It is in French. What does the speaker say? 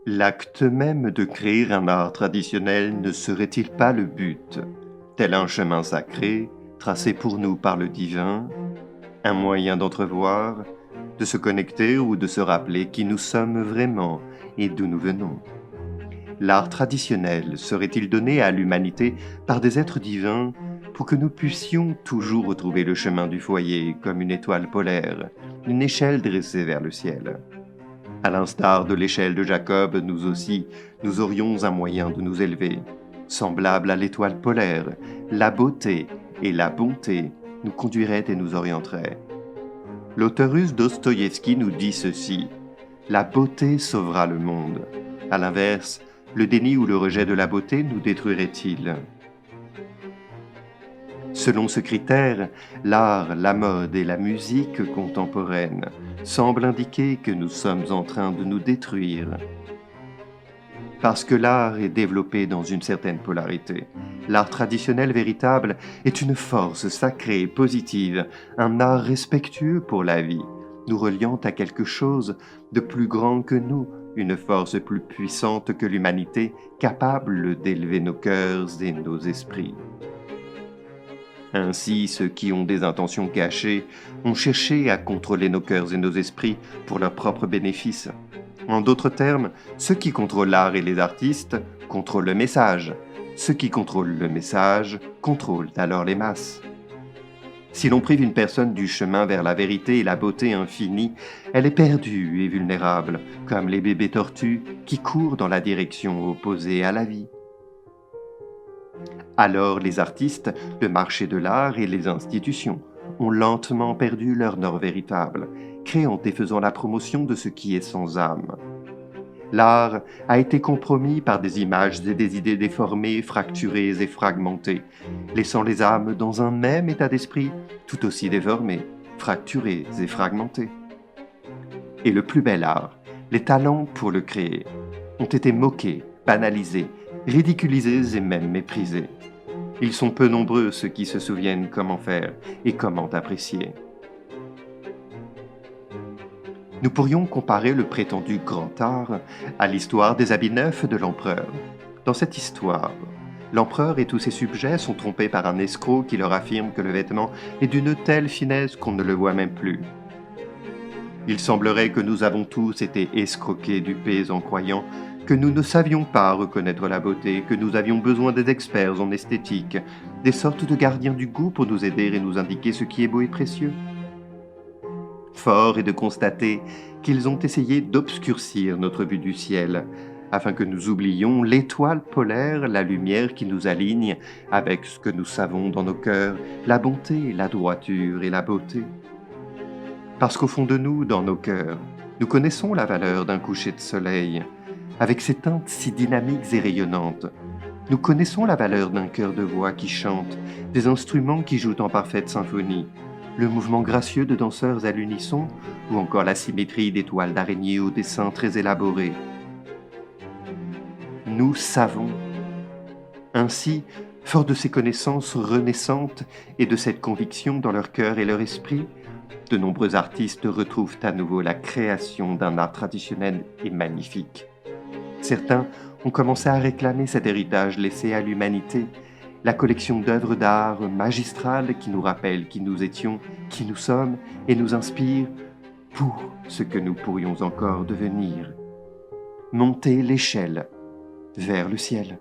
L'acte même de créer un art traditionnel ne serait-il pas le but, tel un chemin sacré, tracé pour nous par le divin, un moyen d'entrevoir, de se connecter ou de se rappeler qui nous sommes vraiment et d'où nous venons? L'art traditionnel serait-il donné à l'humanité par des êtres divins pour que nous puissions toujours retrouver le chemin du foyer comme une étoile polaire, une échelle dressée vers le ciel? À l'instar de l'échelle de Jacob, nous aussi, nous aurions un moyen de nous élever. Semblable à l'étoile polaire, la beauté et la bonté nous conduiraient et nous orienteraient. L'auteur russe Dostoïevski nous dit ceci: la beauté sauvera le monde. À l'inverse, le déni ou le rejet de la beauté nous détruirait-il? Selon ce critère, l'art, la mode et la musique contemporaine semblent indiquer que nous sommes en train de nous détruire. Parce que l'art est développé dans une certaine polarité. L'art traditionnel véritable est une force sacrée, positive, un art respectueux pour la vie, nous reliant à quelque chose de plus grand que nous, une force plus puissante que l'humanité, capable d'élever nos cœurs et nos esprits. Ainsi, ceux qui ont des intentions cachées ont cherché à contrôler nos cœurs et nos esprits pour leur propre bénéfice. En d'autres termes, ceux qui contrôlent l'art et les artistes contrôlent le message. Ceux qui contrôlent le message contrôlent alors les masses. Si l'on prive une personne du chemin vers la vérité et la beauté infinie, elle est perdue et vulnérable, comme les bébés tortues qui courent dans la direction opposée à la vie. Alors les artistes, le marché de l'art et les institutions ont lentement perdu leur nord véritable, créant et faisant la promotion de ce qui est sans âme. L'art a été compromis par des images et des idées déformées, fracturées et fragmentées, laissant les âmes dans un même état d'esprit, tout aussi déformé, fracturé et fragmenté. Et le plus bel art, les talents pour le créer, ont été moqués, banalisés, ridiculisés et même méprisés. Ils sont peu nombreux ceux qui se souviennent comment faire et comment apprécier. Nous pourrions comparer le prétendu grand art à l'histoire des habits neufs de l'empereur. Dans cette histoire, l'empereur et tous ses subjets sont trompés par un escroc qui leur affirme que le vêtement est d'une telle finesse qu'on ne le voit même plus. Il semblerait que nous avons tous été escroqués, dupés en croyant que nous ne savions pas reconnaître la beauté, que nous avions besoin des experts en esthétique, des sortes de gardiens du goût pour nous aider et nous indiquer ce qui est beau et précieux. Fort est de constater qu'ils ont essayé d'obscurcir notre vue du ciel, afin que nous oublions l'étoile polaire, la lumière qui nous aligne avec ce que nous savons dans nos cœurs, la bonté, la droiture et la beauté. Parce qu'au fond de nous, dans nos cœurs, nous connaissons la valeur d'un coucher de soleil, avec ses teintes si dynamiques et rayonnantes. Nous connaissons la valeur d'un chœur de voix qui chante, des instruments qui jouent en parfaite symphonie, le mouvement gracieux de danseurs à l'unisson, ou encore la symétrie des toiles d'araignée aux dessins très élaborés. Nous savons. Ainsi, fort de ces connaissances renaissantes et de cette conviction dans leur cœur et leur esprit, de nombreux artistes retrouvent à nouveau la création d'un art traditionnel et magnifique. Certains ont commencé à réclamer cet héritage laissé à l'humanité, la collection d'œuvres d'art magistrales qui nous rappellent qui nous étions, qui nous sommes et nous inspirent pour ce que nous pourrions encore devenir. Monter l'échelle vers le ciel.